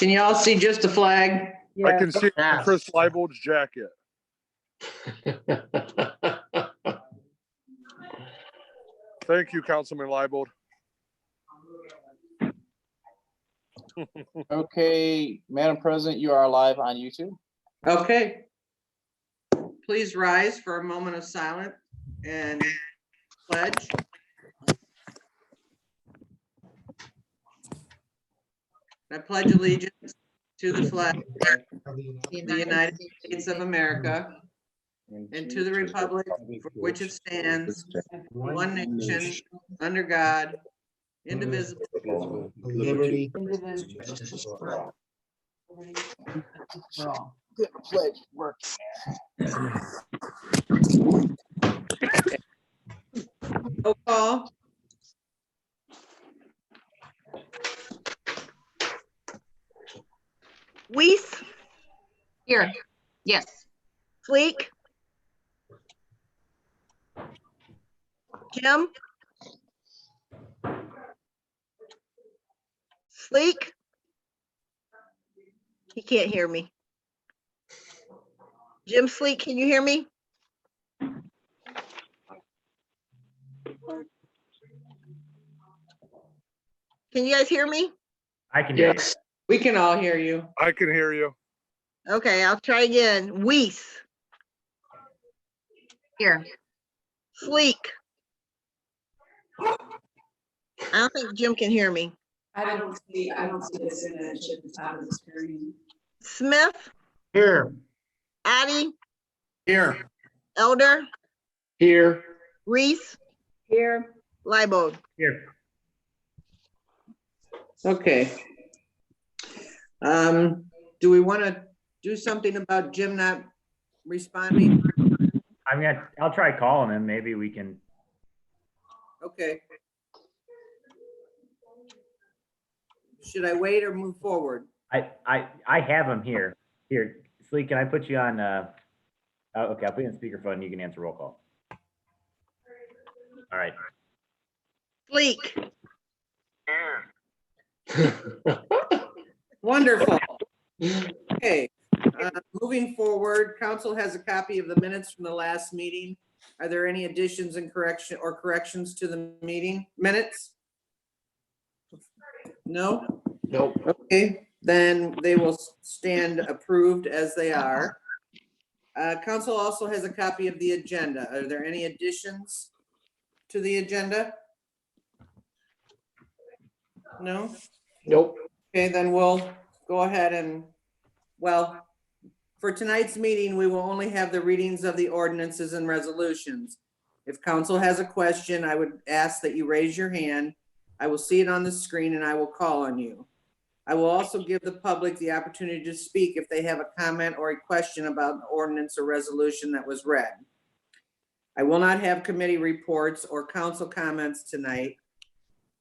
Can y'all see just a flag? I can see Yes. Chris Leibold's jacket. Thank you, Councilman Leibold. Okay, Madam President, you are live on YouTube. Okay. Please rise for a moment of silence and pledge. I pledge allegiance to the flag of the United States of America and to the republic for which it stands, one nation, under God, indivisible. Liberty. Good pledge work. Roll call. Weiss, Here, yes. Fleek, Jim, Sleek. He can't hear me. Jim Sleek, can you hear me? Can you guys hear me? I can hear you. Yes, we can all hear you. I can hear you. Okay, I'll try again. Weiss, Here. Sleek. I don't think Jim can hear me. I don't see this in the chip out of the screen. Smith, Here. Addie, Here. Elder, Here. Reese, Here. Leibold. Here. Okay. Do we want to do something about Jim not responding? I'll try calling him. Maybe we can. Okay. Should I wait or move forward? I have him here. Here, Sleek, can I put you on? Okay, I'll put you on speakerphone. You can answer roll call. All right. Sleek, Wonderful. Okay, moving forward, council has a copy of the minutes from the last meeting. Are there any additions and corrections to the meeting minutes? No? Nope. Okay, then they will stand approved as they are. Council also has a copy of the agenda. Are there any additions to the agenda? No? Nope. Okay, then we'll go ahead and, well, for tonight's meeting, we will only have the readings of the ordinances and resolutions. If council has a question, I would ask that you raise your hand. I will see it on the screen and I will call on you. I will also give the public the opportunity to speak if they have a comment or a question about the ordinance or resolution that was read. I will not have committee reports or council comments tonight.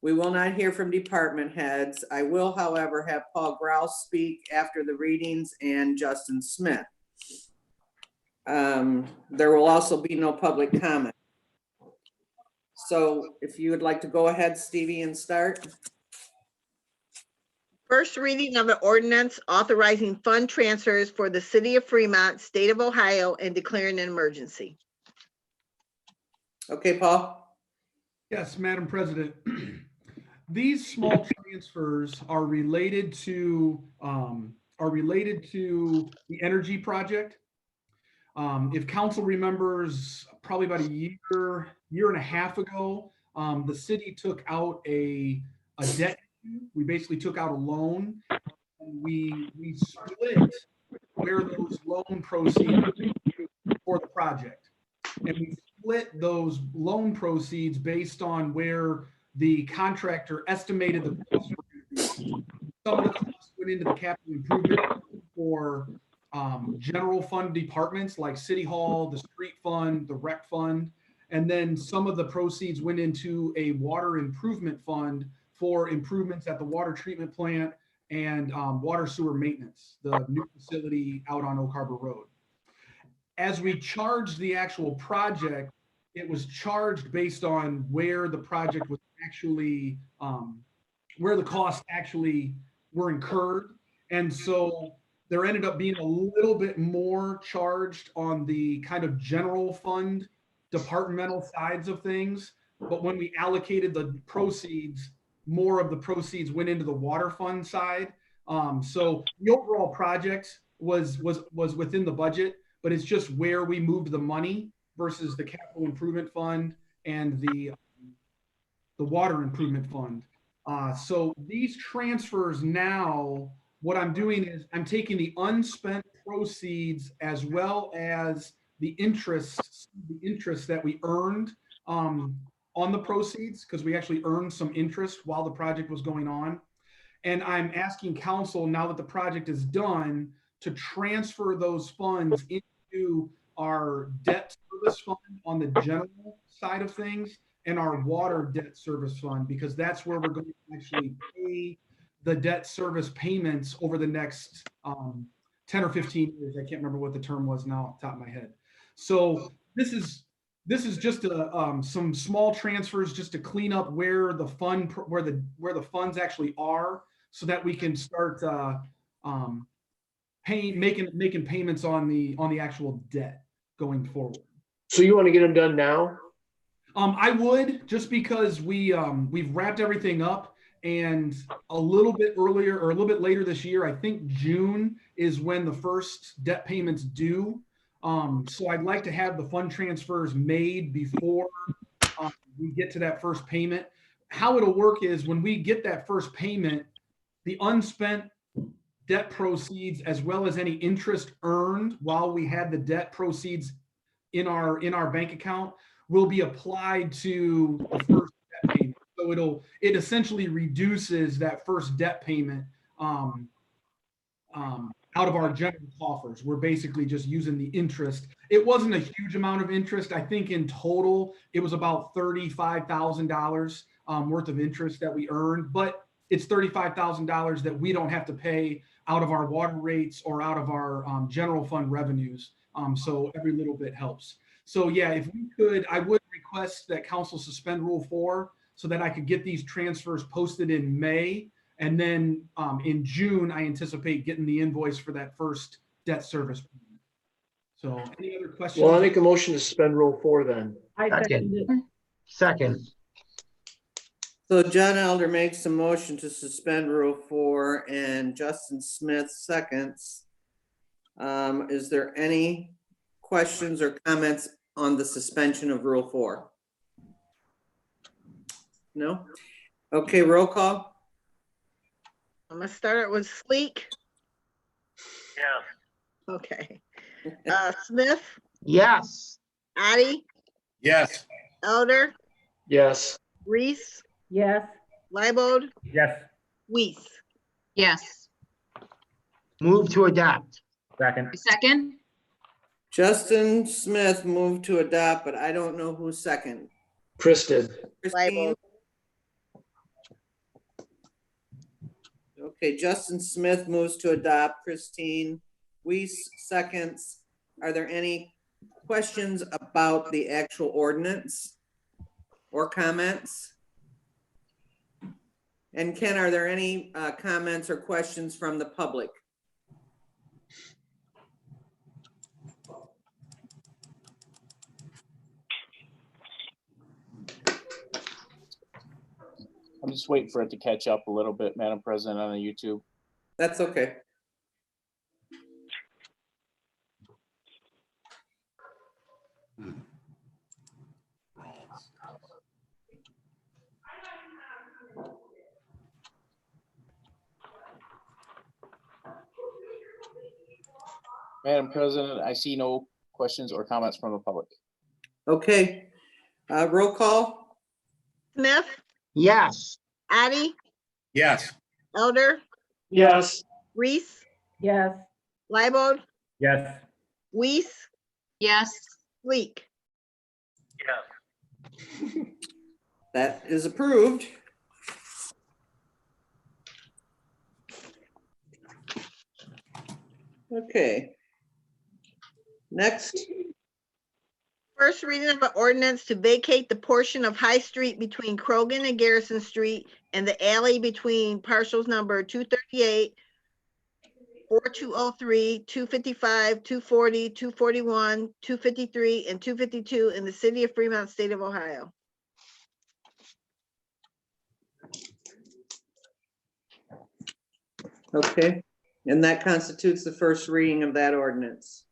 We will not hear from department heads. I will, however, have Paul Grouse speak after the readings and Justin Smith. There will also be no public comment. So if you would like to go ahead, Stevie, and start. first reading of an ordinance authorizing fund transfers for the city of Fremont, state of Ohio, and declaring an emergency. Okay, Paul? Yes, Madam President. These small transfers are related to the energy project. If council remembers, probably about a year and a half ago, the city took out a debt. We basically took out a loan. And we split where those loan proceeds for the project, and we split those loan proceeds based on where the contractor estimated the cost. Some of the costs went into the capital improvement for general fund departments like City Hall, the street fund, the rec fund, and then some of the proceeds went into a water improvement fund for improvements at the water treatment plant and water sewer maintenance, the new facility out on Oak Harbor Road. As we charged the actual project, it was charged based on where the project was actually, where the costs actually were incurred. And so there ended up being a little bit more charged on the kind of general fund departmental sides of things. But when we allocated the proceeds, more of the proceeds went into the water fund side. So the overall project was within the budget, but it's just where we moved the money versus the capital improvement fund and the water improvement fund. So these transfers now, what I'm doing is I'm taking the unspent proceeds as well as the interest that we earned on the proceeds, because we actually earned some interest while the project was going on. And I'm asking council, now that the project is done, to transfer those funds into our debt service fund on the general side of things and our water debt service fund, because that's where we're going to actually pay the debt service payments over the next 10 or 15 years. I can't remember what the term was now off the top of my head. So this is just some small transfers just to clean up where the funds actually are, so that we can start making payments on the actual debt going forward. So you want to get them done now? I would, just because we've wrapped everything up, and a little bit earlier or a little bit later this year, I think June is when the first debt payments due. So I'd like to have the fund transfers made before we get to that first payment. How it'll work is when we get that first payment, the unspent debt proceeds, as well as any interest earned while we had the debt proceeds in our bank account, will be applied to the first debt payment. So it essentially reduces that first debt payment out of our general coffers. We're basically just using the interest. It wasn't a huge amount of interest. I think in total it was about $35,000 worth of interest that we earned, but it's $35,000 that we don't have to pay out of our water rates or out of our general fund revenues. So every little bit helps. So yeah, if we could, I would request that council suspend Rule 4 so that I could get these transfers posted in May. And then in June, I anticipate getting the invoice for that first debt service payment. So any other questions? Well, I make a motion to suspend Rule 4 then. I second it. Second. So John Elder makes a motion to suspend Rule 4 and Justin Smith seconds. Is there any questions or comments on the suspension of Rule 4? No? Okay, roll call. I'm gonna start with Sleek. Yeah. Okay. Smith, Yes. Addie, Yes. Elder, Yes. Reese, Yes. Leibold, Yes. Weiss. Yes. Move to adopt. Second. Second? Justin Smith moved to adopt, but I don't know who's second. Chris did. Christine? Leibold. Okay, Justin Smith moves to adopt. Christine Weiss seconds. Are there any questions about the actual ordinance or comments? And Ken, are there any comments or questions from the public? I'm just waiting for it to catch up a little bit, Madam President, on the YouTube. That's okay. Madam President, I see no questions or comments from the public. Okay, roll call. Smith, Yes. Addie, Yes. Elder, Yes. Reese, Yes. Leibold, Yes. Weiss, Yes. Sleek. That is approved. Okay. Next, First reading of an ordinance to vacate the portion of High Street between Krogan and Garrison Street and the alley between parcels number 238 4203, 255, 240, 241, 253, and 252 in the city of Fremont, state of Ohio. Okay, and that constitutes the first reading of that ordinance.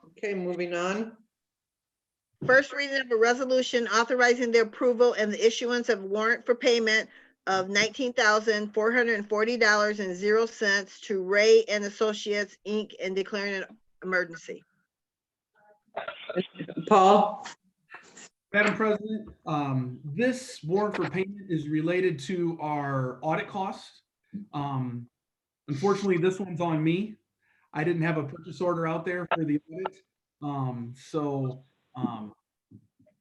Okay, moving on. First reading of a resolution authorizing the approval and the issuance of warrant for payment of $19,440.00 to Ray and Associates, Inc. and declaring an emergency. Paul? Madam President, this warrant for payment is related to our audit costs. Unfortunately, this one's on me. I didn't have a purchase order out there for the audit.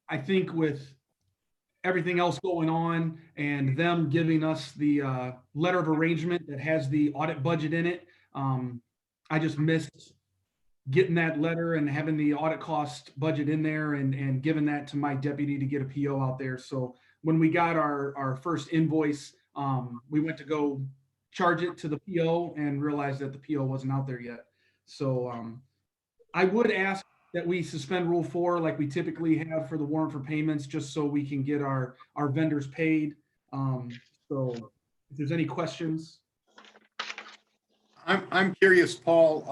I think with everything else going on and them giving us the letter of arrangement that has the audit budget in it, I just missed getting that letter and having the audit cost budget in there and giving that to my deputy to get a PO out there. So when we got our first invoice, we went to go charge it to the PO and realized that the PO wasn't out there yet. So I would ask that we suspend Rule 4 like we typically have for the warrant for payments, just so we can get our vendors paid. So if there's any questions. I'm curious, Paul,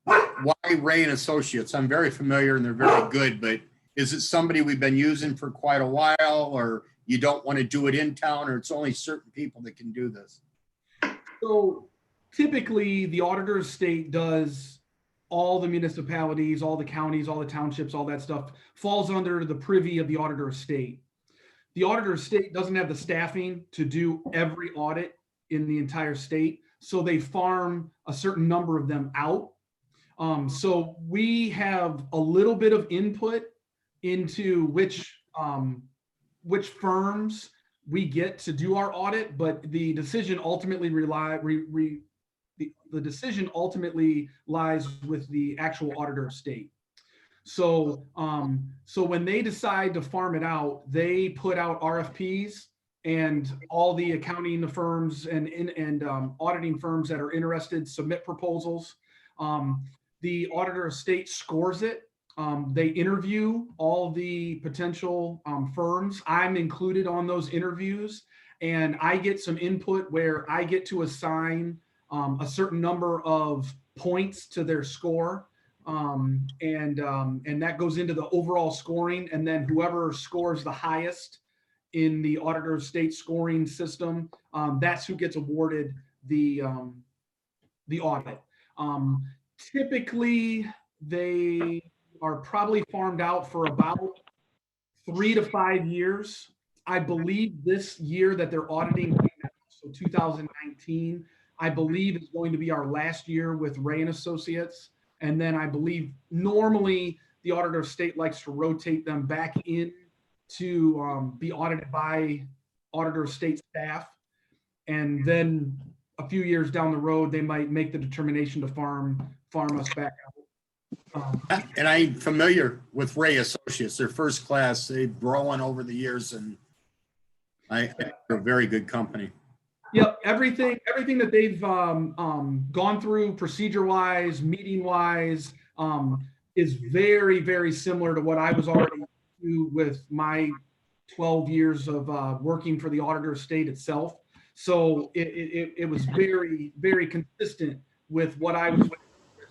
why Ray and Associates? I'm very familiar and they're very good, but is it somebody we've been using for quite a while, or you don't want to do it in town, or it's only certain people that can do this? So typically the auditor of state does all the municipalities, all the counties, all the townships, all that stuff falls under the privy of the auditor of state. The auditor of state doesn't have the staffing to do every audit in the entire state, so they farm a certain number of them out. So we have a little bit of input into which firms we get to do our audit, but the decision ultimately the decision ultimately lies with the actual auditor of state. So when they decide to farm it out, they put out RFPs, and all the accounting firms and auditing firms that are interested submit proposals. The auditor of state scores it. They interview all the potential firms. I'm included on those interviews, and I get some input where I get to assign a certain number of points to their score. And that goes into the overall scoring. And then whoever scores the highest in the auditor of state scoring system, that's who gets awarded the audit. Typically, they are probably farmed out for about 3 to 5 years. I believe this year that they're auditing, so 2019, I believe is going to be our last year with Ray and Associates. And then I believe normally the auditor of state likes to rotate them back in to be audited by auditor of state staff. And then a few years down the road, they might make the determination to farm us back out. And I'm familiar with Ray Associates. They're first class. They've grown over the years, and they're a very good company. Yep, everything that they've gone through procedure-wise, meeting-wise, is very, very similar to what I was already do with my 12 years of working for the auditor of state itself. So it was very, very consistent with what I was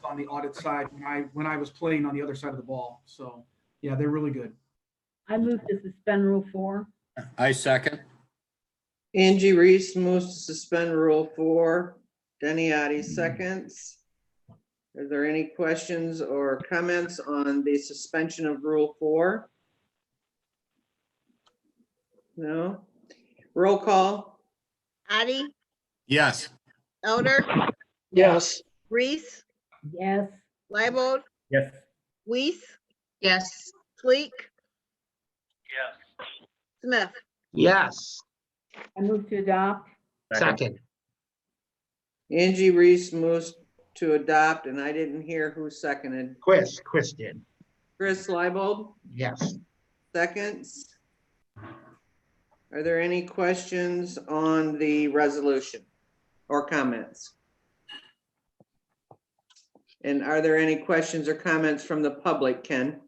on the audit side when I was playing on the other side of the ball. So yeah, they're really good. I move to suspend Rule 4. I second. Angie Reese moves to suspend Rule 4. Denny Adi seconds. Are there any questions or comments on the suspension of Rule 4? No? Roll call. Adi, Yes. Elder, Yes. Reese, Yes. Leibold, Yes. Weiss, yes, Sleek, Yes. Smith. Yes. I move to adopt. Second. Angie Reese moves to adopt, and I didn't hear who seconded. Chris did. Chris Leibold, Yes. seconds. Are there any questions on the resolution or comments? And are there any questions or comments from the public, Ken?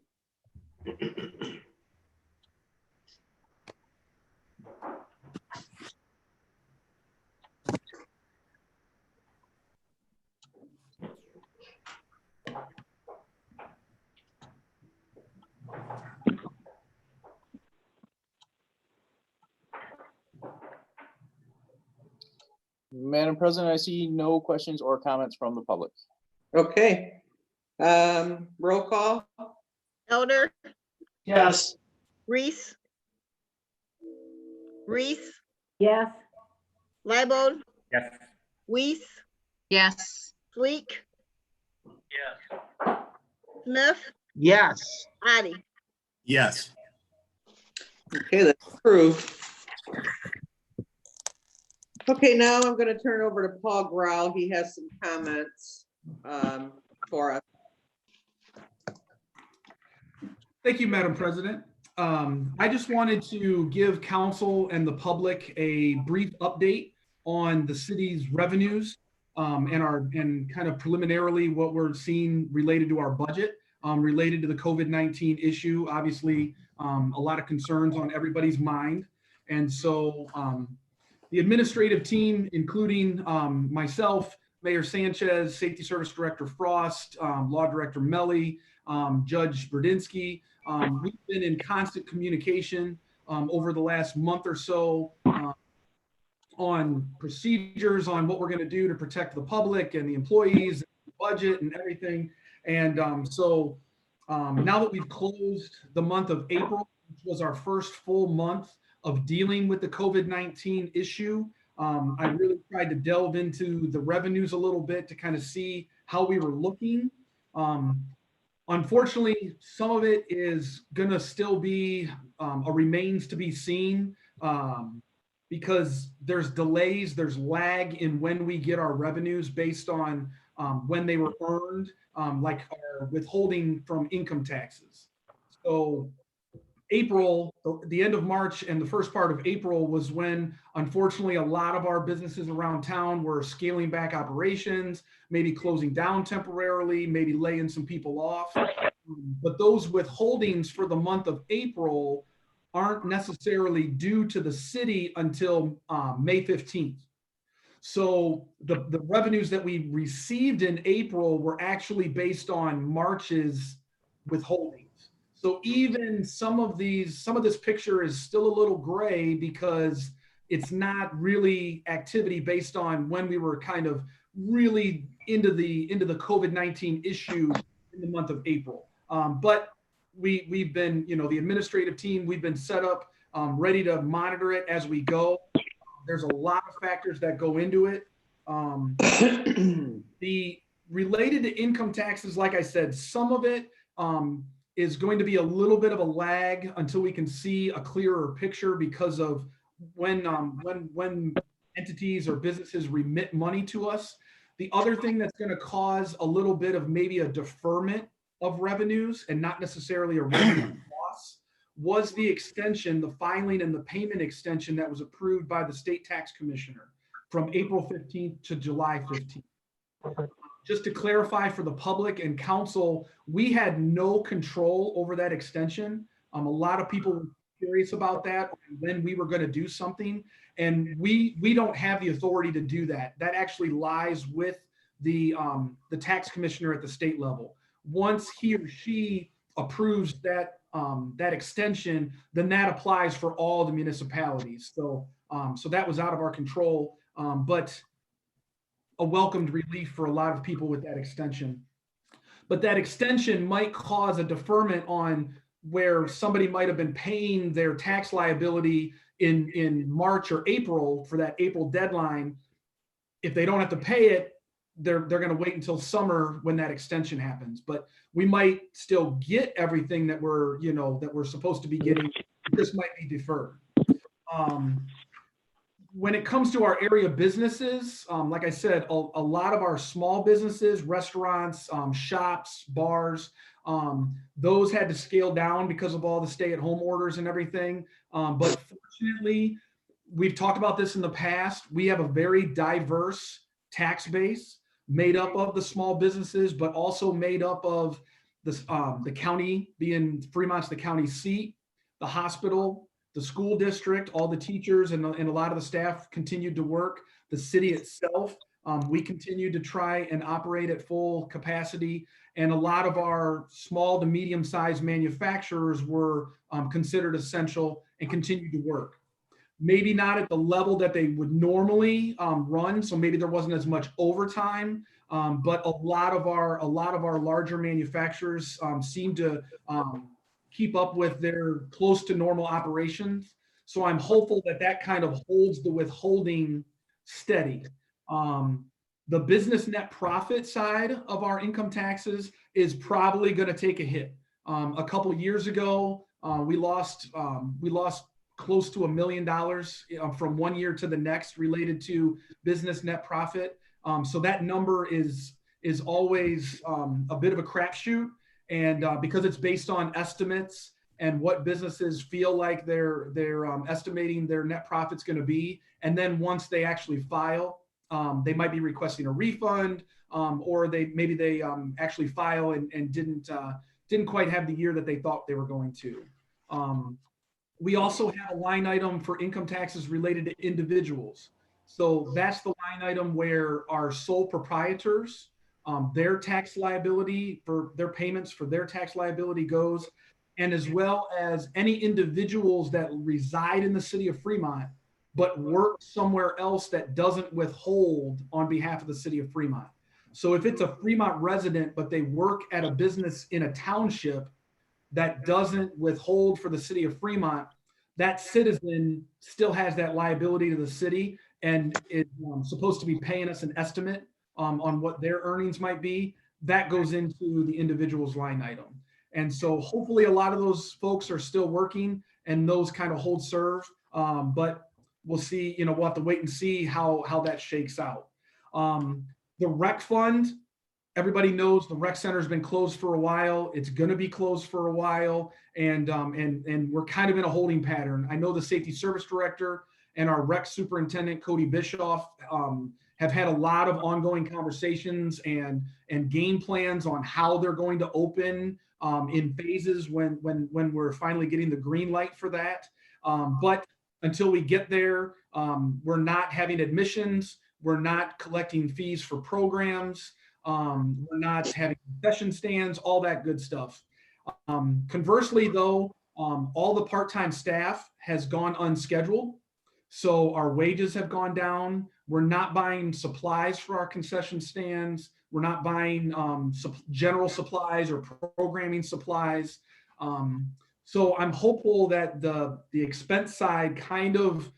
Madam President, I see no questions or comments from the public. Okay. Roll call? Elder, Yes. Reese, yes, Leibold, Yes. Weiss, yes, Sleek, Yes. Smith, Yes. Addie. Yes. Okay, that's approved. Okay, now I'm gonna turn over to Paul Grau. He has some comments for us. Thank you, Madam President. I just wanted to give council and the public a brief update on the city's revenues and kind of preliminarily what we're seeing related to our budget, related to the COVID-19 issue. Obviously, a lot of concerns on everybody's mind. And so the administrative team, including myself, Mayor Sanchez, Safety Service Director Frost, Law Director Melly, Judge Burdinsky, we've been in constant communication over the last month or so on procedures, on what we're going to do to protect the public and the employees, the budget and everything. And so now that we've closed the month of April, which was our first full month of dealing with the COVID-19 issue, I really tried to delve into the revenues a little bit to kind of see how we were looking. Unfortunately, some of it is going to still be a remains to be seen because there's delays, there's lag in when we get our revenues based on when they were earned, like our withholding from income taxes. So April, the end of March and the first part of April was when, unfortunately, a lot of our businesses around town were scaling back operations, maybe closing down temporarily, maybe laying some people off. But those withholdings for the month of April aren't necessarily due to the city until May 15th. So the revenues that we received in April were actually based on March's withholdings. So even some of this picture is still a little gray because it's not really activity based on when we were kind of really into the COVID-19 issue in the month of April. But we've been, the administrative team, we've been set up ready to monitor it as we go. There's a lot of factors that go into it. The related to income taxes, like I said, some of it is going to be a little bit of a lag until we can see a clearer picture because of when entities or businesses remit money to us. The other thing that's going to cause a little bit of maybe a deferment of revenues and not necessarily a revenue loss was the extension, the filing and the payment extension that was approved by the state tax commissioner from April 15th to July 15th. Just to clarify for the public and council, we had no control over that extension. A lot of people were curious about that, when we were going to do something, and we don't have the authority to do that. That actually lies with the tax commissioner at the state level. Once he or she approves that extension, then that applies for all the municipalities. So that was out of our control, but a welcomed relief for a lot of people with that extension. But that extension might cause a deferment on where somebody might have been paying their tax liability in March or April for that April deadline. If they don't have to pay it, they're going to wait until summer when that extension happens. But we might still get everything that we're supposed to be getting. This might be deferred. When it comes to our area businesses, like I said, a lot of our small businesses, restaurants, shops, bars, those had to scale down because of all the stay-at-home orders and everything. But fortunately, we've talked about this in the past. We have a very diverse tax base. made up of the small businesses, but also made up of the county, being Fremont's the county seat, the hospital, the school district, all the teachers and a lot of the staff continued to work. The city itself, we continued to try and operate at full capacity. And a lot of our small to medium-sized manufacturers were considered essential and continued to work. Maybe not at the level that they would normally run, so maybe there wasn't as much overtime. But a lot of our larger manufacturers seem to keep up with their close to normal operations. So I'm hopeful that that kind of holds the withholding steady. The business net profit side of our income taxes is probably going to take a hit. A couple years ago, we lost close to $1 million from one year to the next related to business net profit. So that number is always a bit of a crapshoot, and because it's based on estimates and what businesses feel like they're estimating their net profit's going to be, and then once they actually file, they might be requesting a refund, or they actually file and didn't quite have the year that they thought they were going to. We also have a line item for income taxes related to individuals. So that's the line item where our sole proprietors, their tax liability for their payments for their tax liability goes, and as well as any individuals that reside in the city of Fremont, but work somewhere else that doesn't withhold on behalf of the city of Fremont. So if it's a Fremont resident, but they work at a business in a township that doesn't withhold for the city of Fremont, that citizen still has that liability to the city and is supposed to be paying us an estimate on what their earnings might be. That goes into the individual's line item. And so hopefully a lot of those folks are still working and those kind of hold serve. But we'll see, we'll have to wait and see how that shakes out. The rec fund, everybody knows the rec center has been closed for a while. It's going to be closed for a while, and we're kind of in a holding pattern. I know the safety service director and our rec superintendent, Cody Bischoff, have had a lot of ongoing conversations and game plans on how they're going to open in phases when we're finally getting the green light for that. But until we get there, we're not having admissions. We're not collecting fees for programs. We're not having concession stands, all that good stuff. Conversely, though, all the part-time staff has gone unscheduled. So our wages have gone down. We're not buying supplies for our concession stands. We're not buying general supplies or programming supplies. So I'm hopeful that the expense side kind of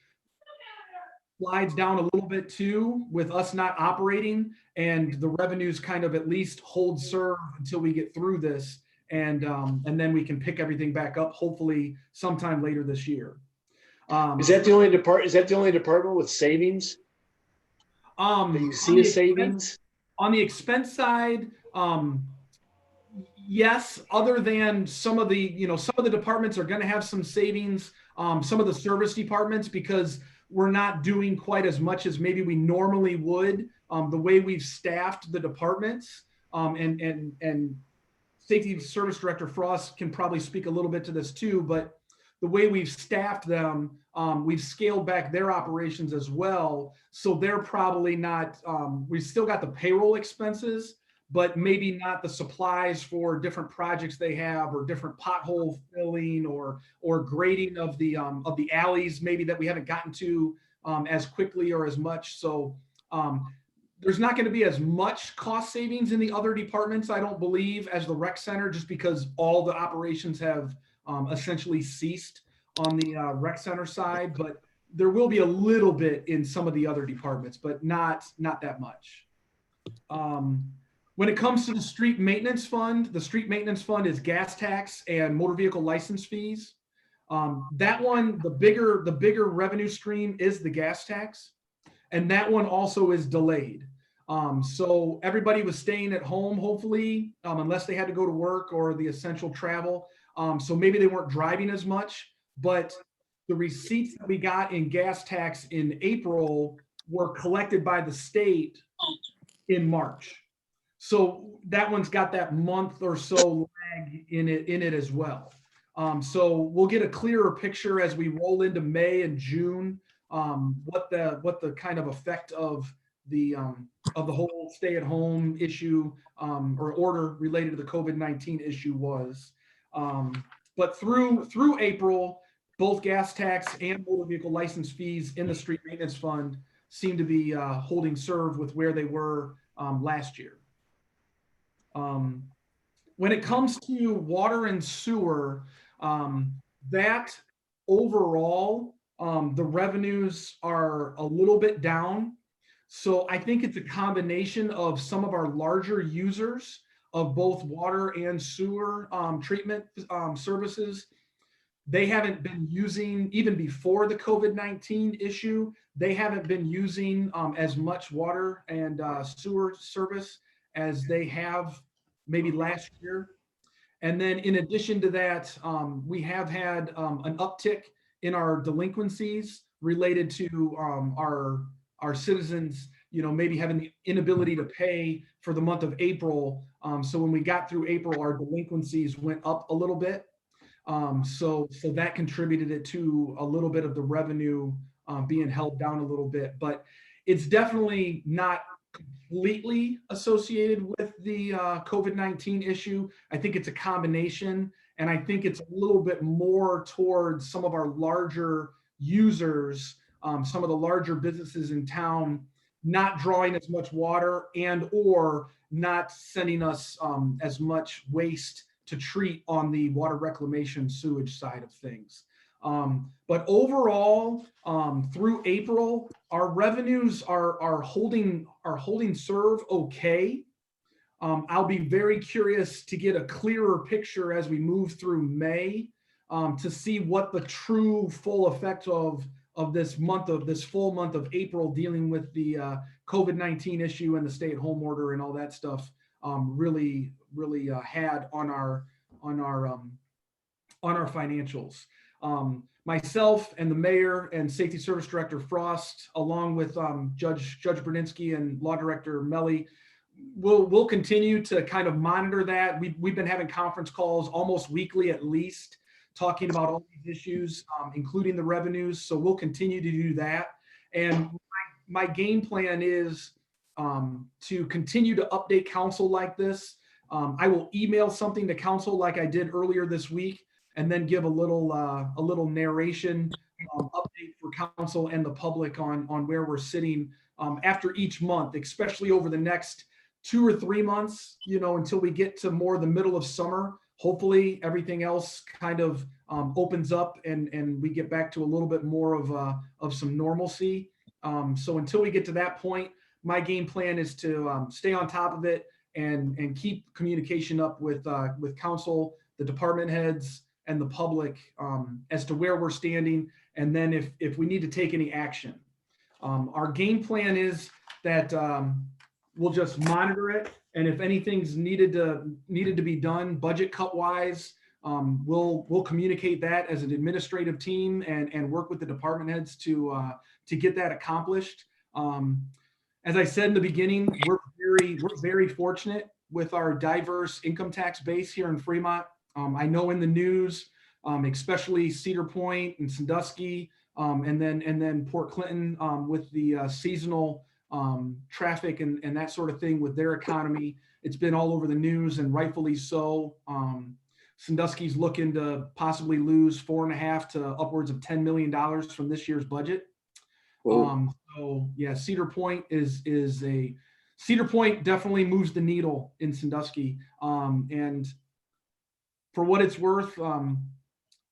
slides down a little bit too, with us not operating, and the revenues kind of at least hold serve until we get through this, and then we can pick everything back up hopefully sometime later this year. Is that the only department with savings? Do you see a savings? On the expense side, yes, other than some of the departments are going to have some savings, some of the service departments, because we're not doing quite as much as maybe we normally would. The way we've staffed the departments, and Safety Service Director Frost can probably speak a little bit to this too, but the way we've staffed them, we've scaled back their operations as well. So they're probably not, we've still got the payroll expenses, but maybe not the supplies for different projects they have, or different pothole filling or grading of the alleys maybe that we haven't gotten to as quickly or as much. So there's not going to be as much cost savings in the other departments, I don't believe, as the rec center, just because all the operations have essentially ceased on the rec center side. But there will be a little bit in some of the other departments, but not that much. When it comes to the street maintenance fund, the street maintenance fund is gas tax and motor vehicle license fees. That one, the bigger revenue stream is the gas tax, and that one also is delayed. So everybody was staying at home, hopefully, unless they had to go to work or the essential travel. So maybe they weren't driving as much, but the receipts that we got in gas tax in April were collected by the state in March. So that one's got that month or so lag in it as well. So we'll get a clearer picture as we roll into May and June, what the kind of effect of the whole stay-at-home issue or order related to the COVID-19 issue was. But through April, both gas tax and motor vehicle license fees in the street maintenance fund seem to be holding serve with where they were last year. When it comes to water and sewer, that overall, the revenues are a little bit down. So I think it's a combination of some of our larger users of both water and sewer treatment services. They haven't been using, even before the COVID-19 issue, they haven't been using as much water and sewer service as they have maybe last year. And then in addition to that, we have had an uptick in our delinquencies related to our citizens, maybe having the inability to pay for the month of April. So when we got through April, our delinquencies went up a little bit. So that contributed it to a little bit of the revenue being held down a little bit, but it's definitely not completely associated with the COVID-19 issue. I think it's a combination, and I think it's a little bit more towards some of our larger users, some of the larger businesses in town not drawing as much water and or not sending us as much waste to treat on the water reclamation sewage side of things. But overall, through April, our revenues are holding serve okay. I'll be very curious to get a clearer picture as we move through May to see what the true full effect of this full month of April dealing with the COVID-19 issue and the stay-at-home order and all that stuff really had on our financials. Myself and the mayor and safety service director Frost, along with Judge Berdinsky and law director Melly, we'll continue to kind of monitor that. We've been having conference calls almost weekly at least, talking about all these issues, including the revenues. So we'll continue to do that. And my game plan is to continue to update council like this. I will email something to council like I did earlier this week, and then give a little narration update for council and the public on where we're sitting after each month, especially over the next 2 or 3 months, until we get to more the middle of summer. Hopefully everything else kind of opens up and we get back to a little bit more of some normalcy. So until we get to that point, my game plan is to stay on top of it and keep communication up with council, the department heads, and the public as to where we're standing, and then if we need to take any action. Our game plan is that we'll just monitor it, and if anything's needed to be done budget cut wise, we'll communicate that as an administrative team and work with the department heads to get that accomplished. As I said in the beginning, we're very fortunate with our diverse income tax base here in Fremont. I know in the news, especially Cedar Point and Sandusky, and then Port Clinton with the seasonal traffic and that sort of thing with their economy. It's been all over the news, and rightfully so. Sandusky's looking to possibly lose $4.5 to upwards of $10 million from this year's budget. So yeah, Cedar Point Cedar Point definitely moves the needle in Sandusky. And for what it's worth,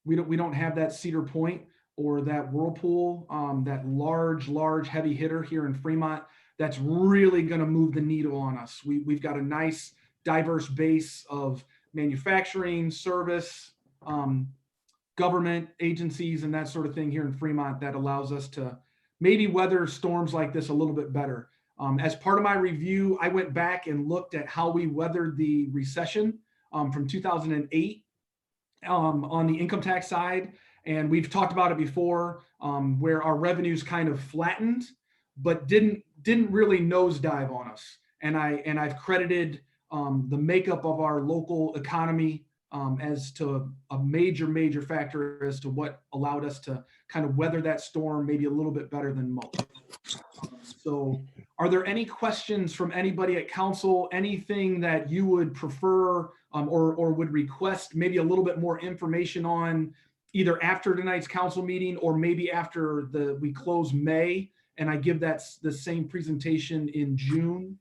we don't have that Cedar Point or that Whirlpool, that large heavy hitter here in Fremont that's really going to move the needle on us. We've got a nice diverse base of manufacturing, service, government agencies, and that sort of thing here in Fremont that allows us to maybe weather storms like this a little bit better. As part of my review, I went back and looked at how we weathered the recession from 2008 on the income tax side. And we've talked about it before, where our revenues kind of flattened, but didn't really nosedive on us. and I've credited the makeup of our local economy as to a major factor as to what allowed us to kind of weather that storm maybe a little bit better than most. So are there any questions from anybody at council, anything that you would prefer or would request maybe a little bit more information on either after tonight's council meeting or maybe after we close May and I give that the same presentation in June?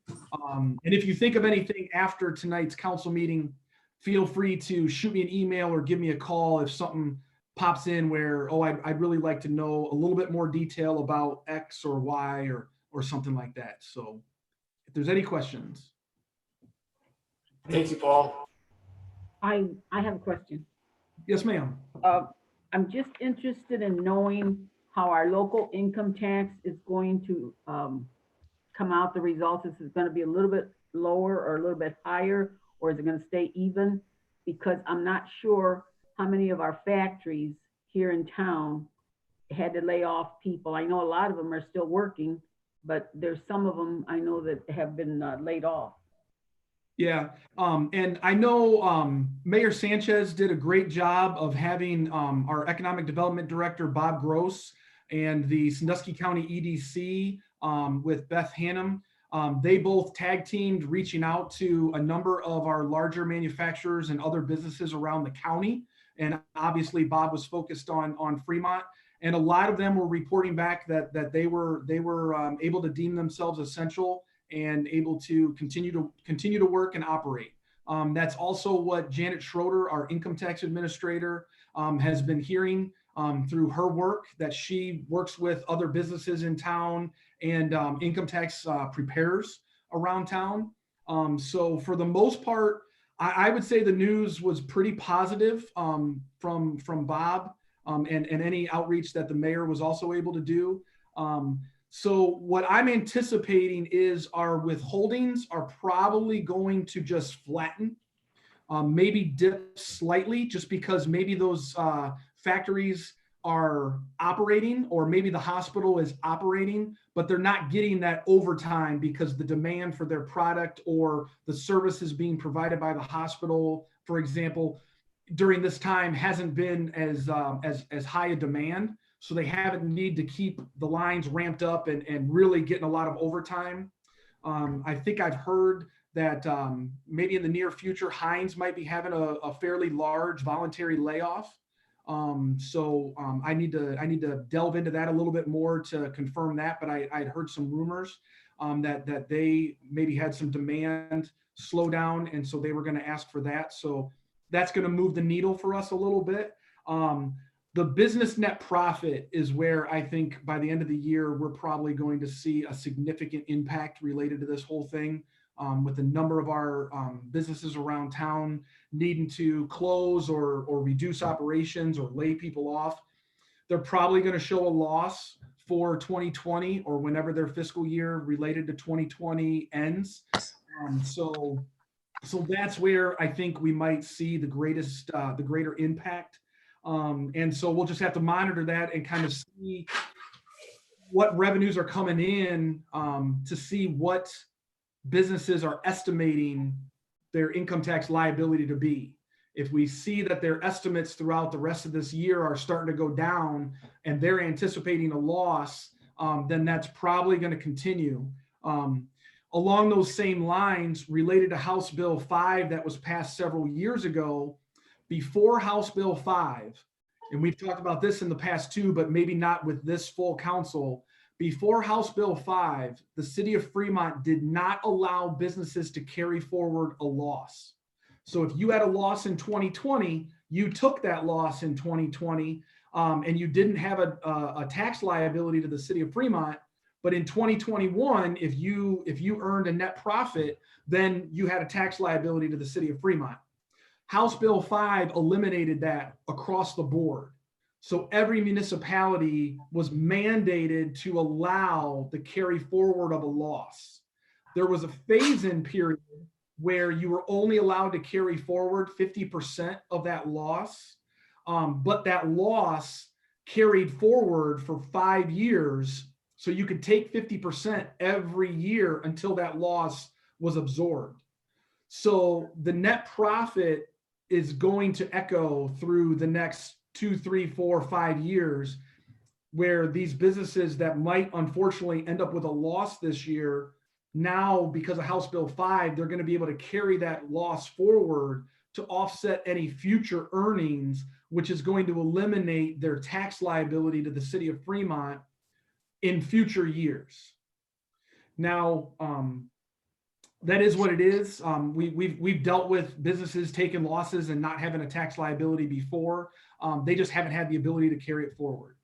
And if you think of anything after tonight's council meeting, feel free to shoot me an email or give me a call if something pops in where, oh, I'd really like to know a little bit more detail about X or Y or something like that. So if there's any questions. Thank you, Paul. I have a question. Yes, ma'am. I'm just interested in knowing how our local income tax is going to come out, the results. Is it going to be a little bit lower or a little bit higher, or is it going to stay even? Because I'm not sure how many of our factories here in town had to lay off people. I know a lot of them are still working, but there's some of them I know that have been laid off. Yeah, and I know Mayor Sanchez did a great job of having our Economic Development Director, Bob Gross, and the Sandusky County EDC with Beth Hannum. They both tag teamed reaching out to a number of our larger manufacturers and other businesses around the county. And obviously Bob was focused on Fremont. And a lot of them were reporting back that they were able to deem themselves essential and able to continue to work and operate. That's also what Janet Schroeder, our income tax administrator, has been hearing through her work, that she works with other businesses in town and income tax preparers around town. So for the most part, I would say the news was pretty positive from Bob and any outreach that the mayor was also able to do. So what I'm anticipating is our withholdings are probably going to just flatten, maybe dip slightly, just because maybe those factories are operating, or maybe the hospital is operating, but they're not getting that overtime because the demand for their product or the services being provided by the hospital, for example, during this time hasn't been as high a demand. So they haven't need to keep the lines ramped up and really getting a lot of overtime. I think I've heard that maybe in the near future, Heinz might be having a fairly large voluntary layoff. So I need to delve into that a little bit more to confirm that. But I'd heard some rumors that they maybe had some demand slow down, and so they were going to ask for that. So that's going to move the needle for us a little bit. The business net profit is where I think by the end of the year, we're probably going to see a significant impact related to this whole thing, with a number of our businesses around town needing to close or reduce operations or lay people off. They're probably going to show a loss for 2020 or whenever their fiscal year related to 2020 ends. So that's where I think we might see the greater impact. And so we'll just have to monitor that and kind of see what revenues are coming in to see what businesses are estimating their income tax liability to be. If we see that their estimates throughout the rest of this year are starting to go down and they're anticipating a loss, then that's probably going to continue. Along those same lines, related to House Bill 5 that was passed several years ago, before House Bill 5, and we've talked about this in the past too, but maybe not with this full council, before House Bill 5, the city of Fremont did not allow businesses to carry forward a loss. So if you had a loss in 2020, you took that loss in 2020, and you didn't have a tax liability to the city of Fremont. But in 2021, if you earned a net profit, then you had a tax liability to the city of Fremont. House Bill 5 eliminated that across the board. So every municipality was mandated to allow the carry forward of a loss. There was a phase-in period where you were only allowed to carry forward 50% of that loss, but that loss carried forward for 5 years. So you could take 50% every year until that loss was absorbed. So the net profit is going to echo through the next 2, 3, 4, 5 years, where these businesses that might unfortunately end up with a loss this year, now because of House Bill 5, they're going to be able to carry that loss forward to offset any future earnings, which is going to eliminate their tax liability to the city of Fremont in future years. Now, that is what it is. We've dealt with businesses taking losses and not having a tax liability before. They just haven't had the ability to carry it forward.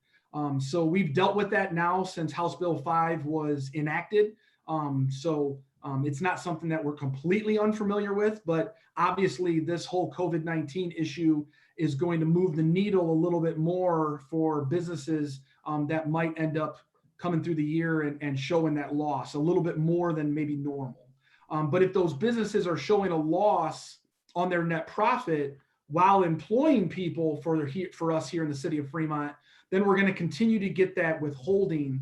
So we've dealt with that now since House Bill 5 was enacted. It's not something that we're completely unfamiliar with, but obviously this whole COVID-19 issue is going to move the needle a little bit more for businesses that might end up coming through the year and showing that loss a little bit more than maybe normal. But if those businesses are showing a loss on their net profit while employing people for us here in the city of Fremont, then we're going to continue to get that withholding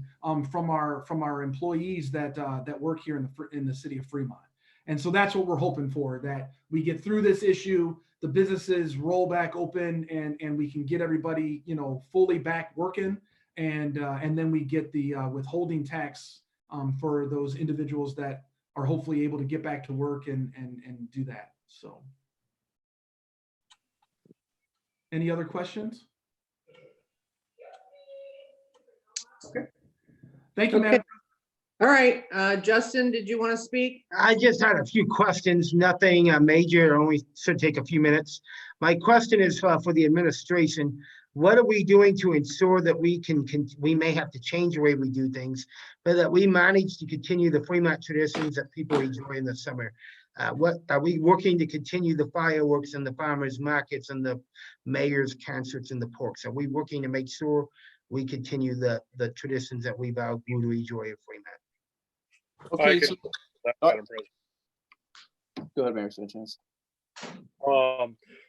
from our employees that work here in the city of Fremont. And so that's what we're hoping for, that we get through this issue, the businesses roll back open, and we can get everybody, fully back working, and then we get the withholding tax for those individuals that are hopefully able to get back to work and do that. So, any other questions? Okay. Thank you, Madam. All right, Justin, did you want to speak? I just had a few questions, nothing major, it only should take a few minutes. My question is for the administration. What are we doing to ensure that we may have to change the way we do things, but that we manage to continue the Fremont traditions that people enjoy in the summer? What are we working to continue the fireworks and the farmers markets and the mayor's concerts and the porks? Are we working to make sure we continue the traditions that we've outgrew to enjoy in Fremont? Okay, can- so, Madam President. go ahead, Mayor, chance.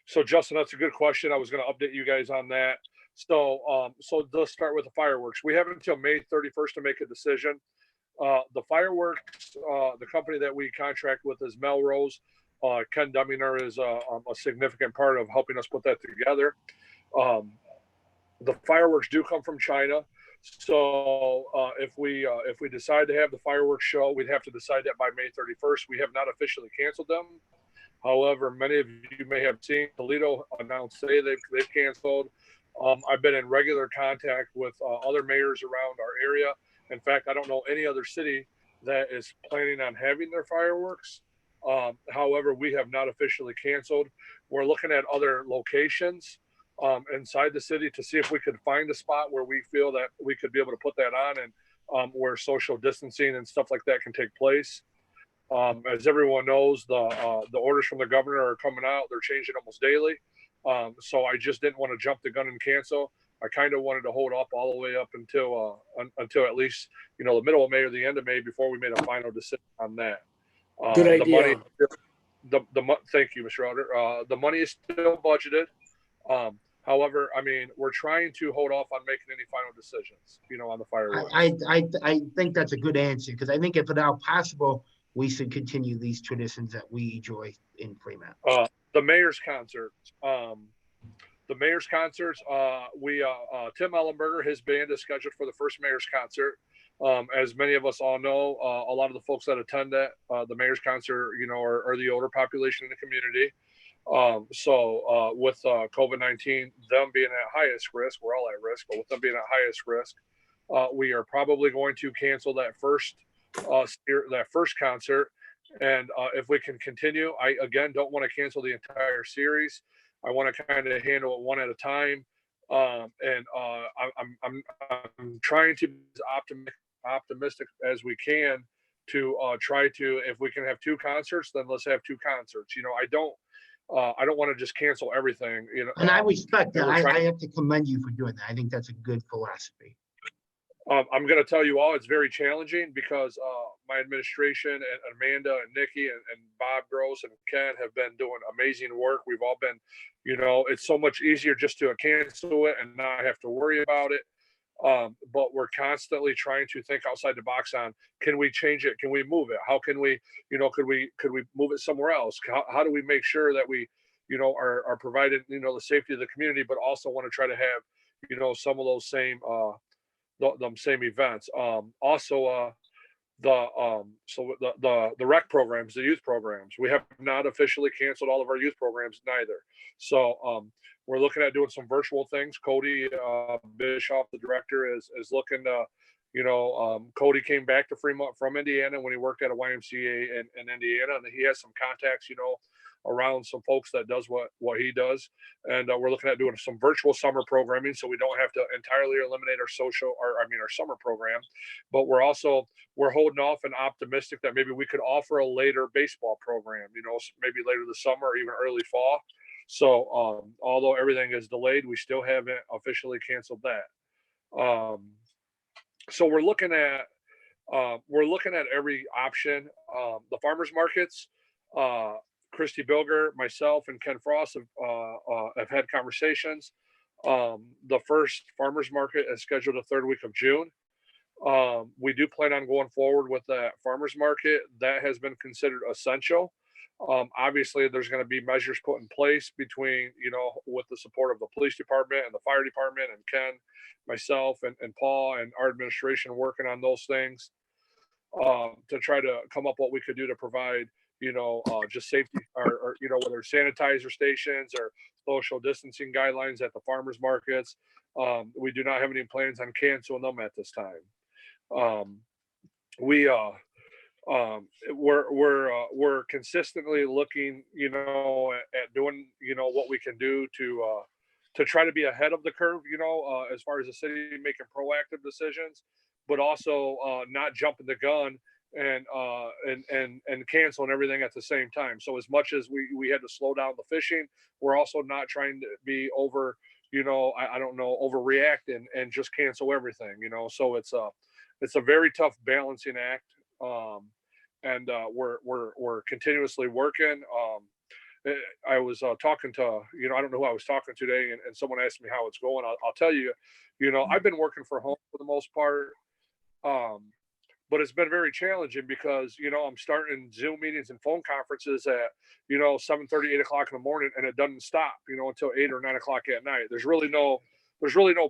So Justin, that's a good question. I was going to update you guys on that. So let's start with the fireworks. We have until May 31st to make a decision. The fireworks, the company that we contract with is Melrose. Ken Dumminger is a significant part of helping us put that together. The fireworks do come from China. So if we decide to have the fireworks show, we'd have to decide that by May 31st. We have not officially canceled them. However, many of you may have seen Toledo announced today they've canceled. I've been in regular contact with other mayors around our area. In fact, I don't know any other city that is planning on having their fireworks. However, we have not officially canceled. We're looking at other locations inside the city to see if we could find a spot where we feel that we could be able to put that on and where social distancing and stuff like that can take place. As everyone knows, the orders from the governor are coming out. They're changing almost daily. So I just didn't want to jump the gun and cancel. I kind of wanted to hold up all the way up until at least, the middle of May or the end of May before we made a final decision on that. Good idea. Thank you, Mr. Elder. The money is still budgeted. However, we're trying to hold off on making any final decisions, on the fireworks. I think that's a good answer, because I think if at all possible, we should continue these traditions that we enjoy in Fremont. The mayor's concerts. Tim Ellenberger, his band is scheduled for the first mayor's concert. As many of us all know, a lot of the folks that attend that, the mayor's concert, are the older population in the community. With COVID-19, them being at highest risk, we're all at risk, but with them being at highest risk, we are probably going to cancel that first concert. And if we can continue, I again don't want to cancel the entire series. I want to kind of handle it one at a time. I'm trying to be as optimistic as we can to try to, if we can have two concerts, then let's have two concerts. I don't want to just cancel everything. And I respect that. I have to commend you for doing that. I think that's a good philosophy. I'm going to tell you all, it's very challenging because my administration and Amanda and Nikki and Bob Gross and Ken have been doing amazing work. We've all been, it's so much easier just to cancel it and not have to worry about it. But we're constantly trying to think outside the box on, can we change it? Can we move it? How can we, could we move it somewhere else? How do we make sure that we, are providing, the safety of the community, but also want to try to have, some of those same, them same events. Also, the rec programs, the youth programs, we have not officially canceled all of our youth programs neither. So we're looking at doing some virtual things. Cody Bischoff, the director, is looking to, Cody came back to Fremont from Indiana when he worked at a YMCA in Indiana, and he has some contacts, around some folks that does what he does. And we're looking at doing some virtual summer programming, so we don't have to entirely eliminate our summer program. But we're holding off and optimistic that maybe we could offer a later baseball program, maybe later this summer or even early fall. So although everything is delayed, we still haven't officially canceled that. So we're looking at every option. The farmers markets, Christy Bilger, myself, and Ken Frost have had conversations. The first farmers market is scheduled the third week of June. We do plan on going forward with that farmers market. That has been considered essential. Obviously, there's going to be measures put in place between, with the support of the police department and the fire department, and Ken, myself, and Paul, and our administration working on those things to try to come up what we could do to provide, just safety or whether it's sanitizer stations or social distancing guidelines at the farmers markets. We do not have any plans on canceling them at this time. We're consistently looking, at doing, what we can do to try to be ahead of the curve, as far as the city making proactive decisions, but also not jumping the gun and canceling everything at the same time. So as much as we had to slow down the fishing, we're also not trying to be over, overreact and just cancel everything, so it's a very tough balancing act. And we're continuously working. I was talking to, I don't know who I was talking to today, and someone asked me how it's going. I'll tell you, I've been working from home for the most part. But it's been very challenging because, I'm starting Zoom meetings and phone conferences at, 7:30, 8 o'clock in the morning, and it doesn't stop, until 8 or 9 o'clock at night. There's really no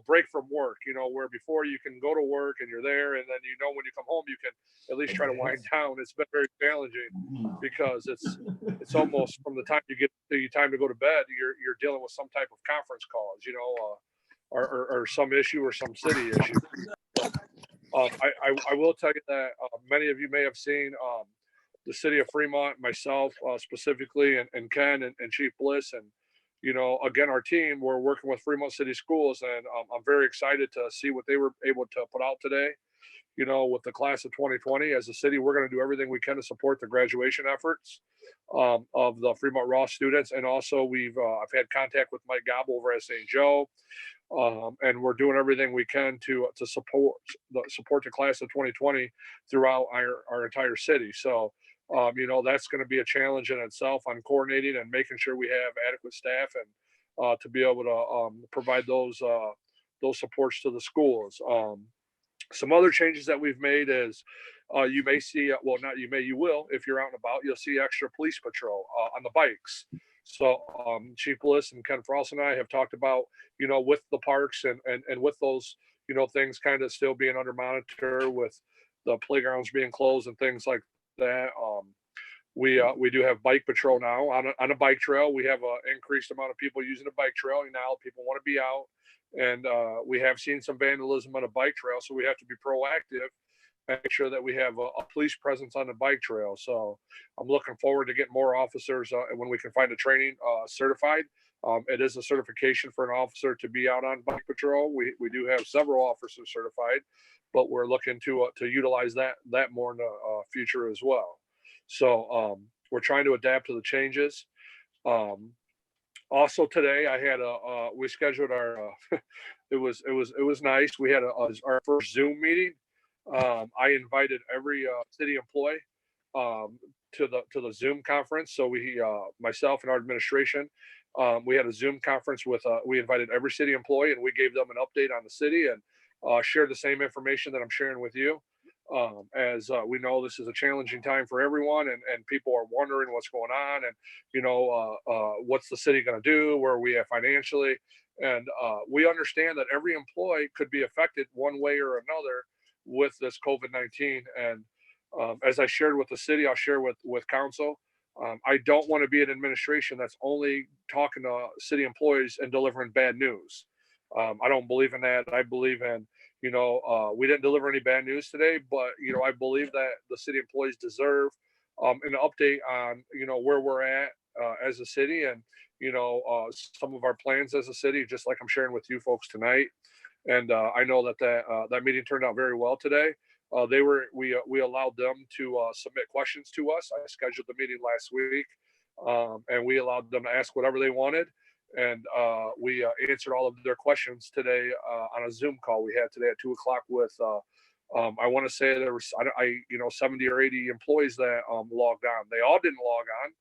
break from work, where before you can go to work and you're there, and then, when you come home, you can at least try to wind down. It's been very challenging because it's almost from the time you get the time to go to bed, you're dealing with some type of conference calls, or some issue or some city issue. I will tell you that many of you may have seen the city of Fremont, myself specifically, and Ken and Chief Bliss, and again, our team, we're working with Fremont City Schools, and I'm very excited to see what they were able to put out today. With the class of 2020, as a city, we're going to do everything we can to support the graduation efforts of the Fremont Ross students, and also I've had contact with Mike Gobble over at St. Joe. And we're doing everything we can to support the class of 2020 throughout our entire city. So, that's going to be a challenge in itself on coordinating and making sure we have adequate staff and to be able to provide those supports to the schools. Some other changes that we've made is you may see, you will, if you're out and about, you'll see extra police patrol on the bikes. So Chief Bliss and Ken Frost and I have talked about, with the parks and with those, things kind of still being under monitor with the playgrounds being closed and things like that. We do have bike patrol now on a bike trail. We have an increased amount of people using a bike trail. Now people want to be out, and we have seen some vandalism on a bike trail. So we have to be proactive and make sure that we have a police presence on the bike trail. So I'm looking forward to getting more officers when we can find a training certified. It is a certification for an officer to be out on bike patrol. We do have several officers certified, but we're looking to utilize that more in the future as well. So we're trying to adapt to the changes. Also today I had we scheduled our it was nice. We had our first Zoom meeting. I invited every city employee to the Zoom conference. So myself and our administration, we had a Zoom conference with we invited every city employee, and we gave them an update on the city and share the same information that I'm sharing with you. As we know, this is a challenging time for everyone, and people are wondering what's going on, and what's the city going to do, where are we at financially, and we understand that every employee could be affected one way or another with this COVID-19. And as I shared with the city, I'll share with council. I don't want to be an administration that's only talking to city employees and delivering bad news. I don't believe in that. I believe in, we didn't deliver any bad news today, but, I believe that the city employees deserve an update on, where we're at as a city, and, some of our plans as a city, just like I'm sharing with you folks tonight. And I know that meeting turned out very well today. We allowed them to submit questions to us. I scheduled the meeting last week, and we allowed them to ask whatever they wanted. And we answered all of their questions today on a Zoom call we had today at 2:00 with, I want to say there was, 70 or 80 employees that logged on. They all didn't log on,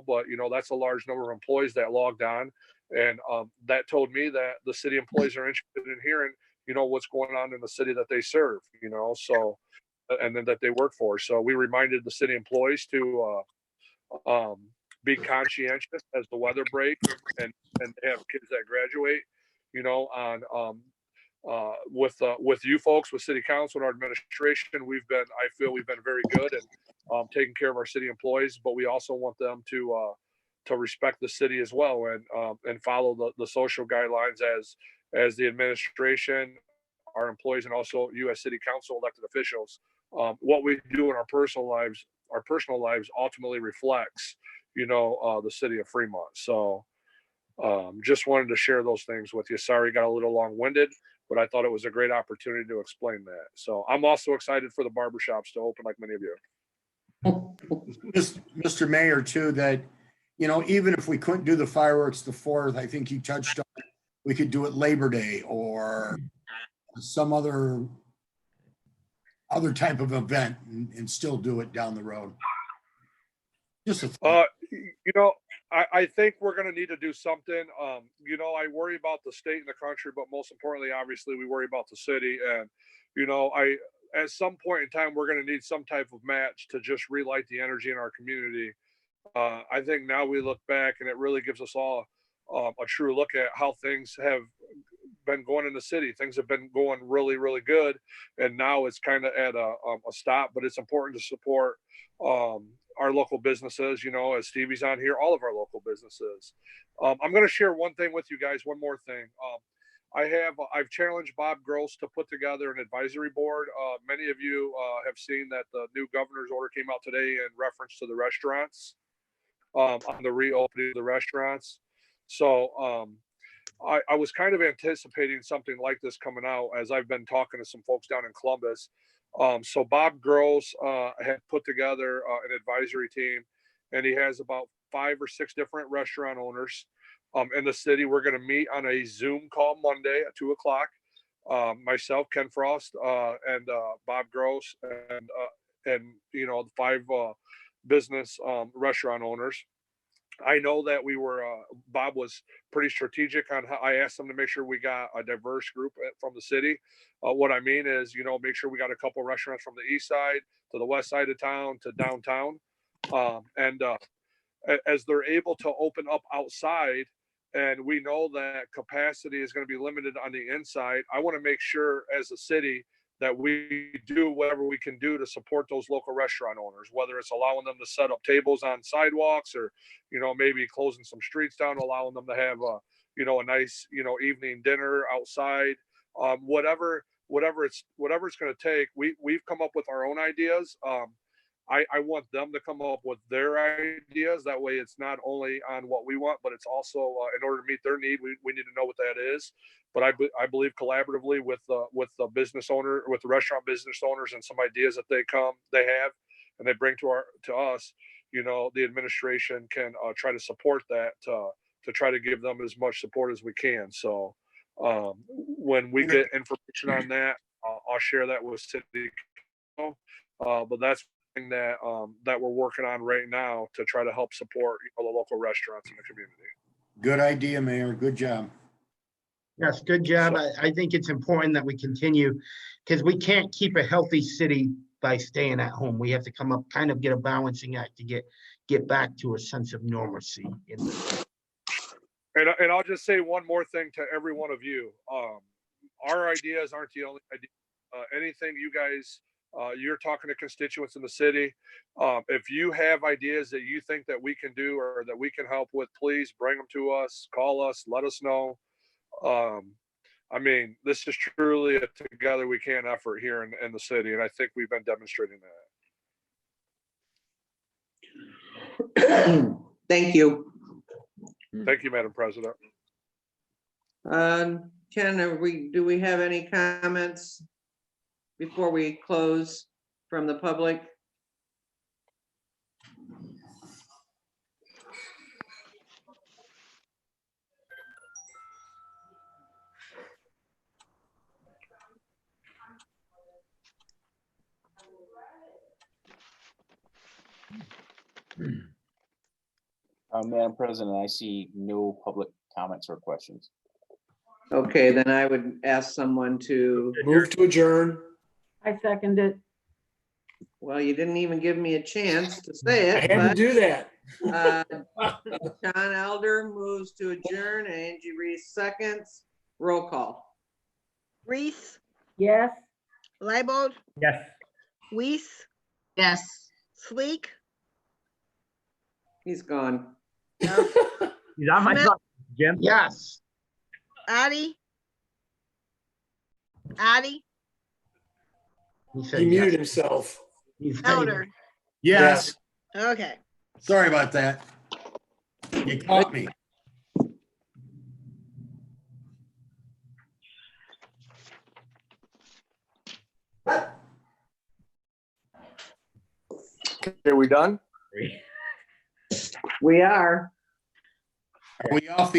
but, that's a large number of employees that logged on. And that told me that the city employees are interested in hearing, what's going on in the city that they serve, so, and then that they work for. So we reminded the city employees to be conscientious as the weather breaks, and have kids that graduate, with you folks, with city council and our administration. I feel we've been very good at taking care of our city employees, but we also want them to respect the city as well, and follow the social guidelines as the administration, our employees, and also you as city council elected officials. What we do in our personal lives ultimately reflects, the city of Fremont. So just wanted to share those things with you. Sorry, got a little long-winded, but I thought it was a great opportunity to explain that. So I'm also excited for the barbershops to open, like many of you. Mr. Mayor, too, that, even if we couldn't do the fireworks the 4th, I think you touched on, we could do it Labor Day or some other type of event, and still do it down the road. Just I think we're going to need to do something. I worry about the state and the country, but most importantly, obviously, we worry about the city. And, at some point in time, we're going to need some type of match to just relight the energy in our community. I think now we look back, and it really gives us all a true look at how things have been going in the city. Things have been going really, really good, and now it's kind of at a stop. But it's important to support our local businesses. As Stevie's on here, all of our local businesses. I'm going to share one thing with you guys. One more thing. I've challenged Bob Gross to put together an advisory board. Many of you have seen that the new governor's order came out today in reference to the restaurants, on the reopening of the restaurants. So I was kind of anticipating something like this coming out, as I've been talking to some folks down in Columbus. So Bob Gross had put together an advisory team, and he has about 5 or 6 different restaurant owners in the city. We're going to meet on a Zoom call Monday at 2:00. Myself, Ken Frost, and Bob Gross, and the 5 business restaurant owners. I know that Bob was pretty strategic on how I asked them to make sure we got a diverse group from the city. What I mean is, make sure we got a couple restaurants from the east side to the west side of town to downtown. And as they're able to open up outside, and we know that capacity is going to be limited on the inside, I want to make sure as a city that we do whatever we can do to support those local restaurant owners, whether it's allowing them to set up tables on sidewalks, or, maybe closing some streets down, allowing them to have a nice, evening dinner outside. Whatever it's going to take. We've come up with our own ideas. I want them to come up with their ideas. That way it's not only on what we want, but it's also in order to meet their need, we need to know what that is. But I believe collaboratively with the business owner, with the restaurant business owners, and some ideas that they have, and they bring to us, the administration can try to support that, to try to give them as much support as we can. So when we get information on that, I'll share that with city council. But that's that we're working on right now to try to help support the local restaurants in the community. Good idea, Mayor. Good job. Yes, good job. I think it's important that we continue because we can't keep a healthy city by staying at home. We have to come up, kind of get a balancing act to get back to a sense of normalcy. And I'll just say one more thing to every one of you. Our ideas aren't the only idea. Anything you guys, you're talking to constituents in the city. If you have ideas that you think that we can do or that we can help with, please bring them to us, call us, let us know. I mean, this is truly a together we can effort here in the city. And I think we've been demonstrating that. Thank you. Thank you, Madam President. Ken, do we have any comments before we close from the public? Madam President, I see no public comments or questions. Okay, then I would ask someone to, Move to adjourn. I second it. well, you didn't even give me a chance to say I it, had to but do that. John Elder moves to adjourn, Angie Reese seconds. Roll call. Reese, Yes. Leibold, Yes. Weiss, Yes. Sleek, He's gone. He's on my Smith? phone, Jim. Yes. Addie. Addie, He said He muted yes. himself. He's Elder. Yes, Okay. sorry about that. You caught me. Okay, we done? We are. Are we off the